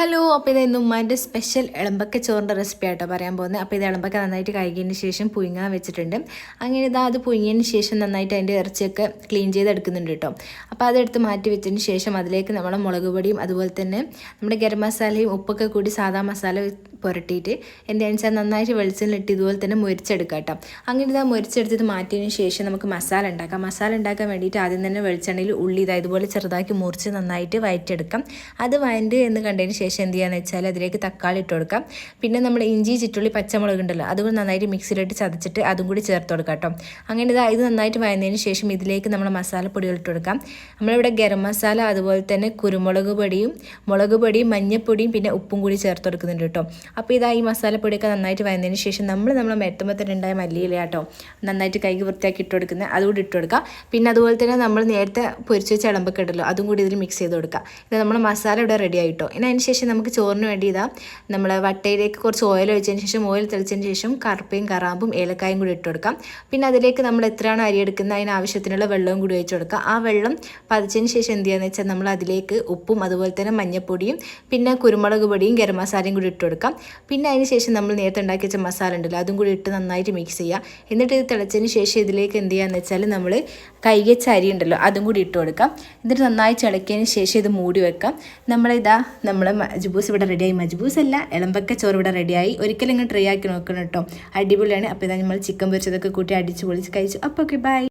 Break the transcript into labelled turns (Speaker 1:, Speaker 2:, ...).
Speaker 1: Hello, അപ്പോൾ ഇത് ഉമ്മാൻ്റെ സ്പെഷ്യൽ ഇളമ്പക്ക ചോറിൻ്റെ റെസിപ്പി ആയിട്ടോ പറയാൻ പോകുന്നത്. അപ്പോൾ ഇത് ഇളമ്പക്ക നന്നായിട്ട് കഴുകിയതിന് ശേഷം പുഴുങ്ങാൻ വെച്ചിട്ടുണ്ട്. അങ്ങനെ അത് പുഴുങ്ങിയതിന് ശേഷം നന്നായിട്ട് അതിൻ്റെ ഇറച്ചിയൊക്കെ ക്ലീൻ ചെയ്തെടുക്കുന്നുണ്ട് കേട്ടോ. അപ്പോൾ അതെടുത്ത് മാറ്റി വെച്ചതിന് ശേഷം അതിലേക്ക് നമ്മൾ മുളക് പൊടിയും അതുപോലെ തന്നെ നമ്മുടെ ഗരം മസാലയും ഉപ്പൊക്കെ കൂടി സാധാ മസാല പുരട്ടിയിട്ട് എന്താണെന്ന് വെച്ചാൽ നന്നായിട്ട് വെളിച്ചെണ്ണയിലിട്ട് ഇതുപോലെ തന്നെ മുരിച്ചെടുക്കാം കേട്ടോ. അങ്ങനെ മുരിച്ചെടുത്തിട്ട് മാറ്റിയതിന് ശേഷം നമുക്ക് മസാല ഉണ്ടാക്കാം. മസാല ഉണ്ടാക്കാൻ വേണ്ടിയിട്ട് ആദ്യം തന്നെ വെളിച്ചെണ്ണയിൽ ഉള്ളി ഇതുപോലെ ചെറുതാക്കി മുറിച്ച് നന്നായിട്ട് വഴറ്റിയെടുക്കാം. അത് വഴണ്ട് എന്ന് കണ്ടതിന് ശേഷം എന്ത് ചെയ്യാന്ന് വെച്ചാൽ അതിലേക്ക് തക്കാളി ഇട്ട് കൊടുക്കാം. പിന്നെ നമ്മൾ ഇഞ്ചി ചുറ്റുള്ളി പച്ചമുളക് ഉണ്ടല്ലോ അതുകൊണ്ട് നന്നായിട്ട് മിക്സിയിലിട്ട് ചതച്ചിട്ട് അതും കൂടി ചേർത്ത് കൊടുക്കാം കേട്ടോ. അങ്ങനെ ഇത് നന്നായിട്ട് വഴന്നതിന് ശേഷം ഇതിലേക്ക് നമ്മൾ മസാലപ്പൊടികൾ ഇട്ട് കൊടുക്കാം. നമ്മളിവിടെ ഗരം മസാല അതുപോലെ തന്നെ കുരുമുളക് പൊടിയും മുളക് പൊടിയും മഞ്ഞൾപ്പൊടിയും പിന്നെ ഉപ്പും കൂടി ചേർത്ത് കൊടുക്കുന്നുണ്ട് കേട്ടോ. അപ്പോൾ ഈ മസാലപ്പൊടിയൊക്കെ നന്നായിട്ട് വഴന്നതിന് ശേഷം നമ്മൾ മെത്തുമ്പത്തിനുണ്ടായ മല്ലിയില കേട്ടോ നന്നായിട്ട് കൈക്ക് വൃത്തിയാക്കി ഇട്ട് കൊടുക്കുന്നത് അതുകൂടി ഇട്ട് കൊടുക്കുക. പിന്നെ അതുപോലെ തന്നെ നമ്മൾ നേരത്തെ പൊരിച്ച് വെച്ച ഇളമ്പൊക്കെ ഉണ്ടല്ലോ അതും കൂടി ഇതിൽ മിക്സ് ചെയ്ത് കൊടുക്കുക. ഇത് നമ്മൾ മസാല ഇവിടെ റെഡി ആയിട്ടോ. ഇനി അതിന് ശേഷം നമുക്ക് ചോറിന് വേണ്ടി നമ്മൾ വട്ടയിലേക്ക് കുറച്ച് ഓയിൽ ഒഴിച്ചതിന് ശേഷം ഓയിൽ തെളിച്ചതിന് ശേഷം കറുപ്പയും കറാമ്പും ഏലക്കായും കൂടി ഇട്ട് കൊടുക്കാം. പിന്നെ അതിലേക്ക് നമ്മൾ എത്രയാണോ അരി എടുക്കുന്നത് അതിന് ആവശ്യത്തിനുള്ള വെള്ളവും കൂടി ഒഴിച്ച് കൊടുക്കുക. ആ വെള്ളം പതിച്ചതിന് ശേഷം എന്ത് ചെയ്യുകയെന്ന് വെച്ചാൽ നമ്മൾ അതിലേക്ക് ഉപ്പും അതുപോലെ തന്നെ മഞ്ഞൾപ്പൊടിയും പിന്നെ കുരുമുളക് പൊടിയും ഗരം മസാലയും കൂടി ഇട്ട് കൊടുക്കാം. പിന്നെ അതിന് ശേഷം നമ്മൾ നേരത്തെ ഉണ്ടാക്കി വെച്ച മസാല ഉണ്ടല്ലോ അതും കൂടി ഇട്ട് നന്നായിട്ട് മിക്സ് ചെയ്യുക. എന്നിട്ട് ഇത് തിളച്ചതിന് ശേഷം ഇതിലേക്ക് എന്ത് ചെയ്യുകയെന്ന് വെച്ചാൽ നമ്മൾ കൈകച്ച അരി ഉണ്ടല്ലോ അതും കൂടി ഇട്ട് കൊടുക്കാം. എന്നിട്ട് നന്നായി തിളക്കിയതിന് ശേഷം ഇത് മൂടി വെക്കാം. നമ്മൾ മജ്ബൂസ് ഇവിടെ റെഡിയായി. മജ്ബൂസ് അല്ല, ഇളമ്പക്ക ചോറ് ഇവിടെ റെഡിയായി. ഒരിക്കലും ഇങ്ങനെ ട്രൈ ആക്കി നോക്കണം കേട്ടോ, അടിപൊളിയാണ്. അപ്പോൾ നമ്മൾ ചിക്കൻ പൊരിച്ചതൊക്കെ കൂട്ടി അടിച്ച് പൊളിച്ച് കഴിച്ചു. അപ്പോൾ ഓക്കെ, ബൈ.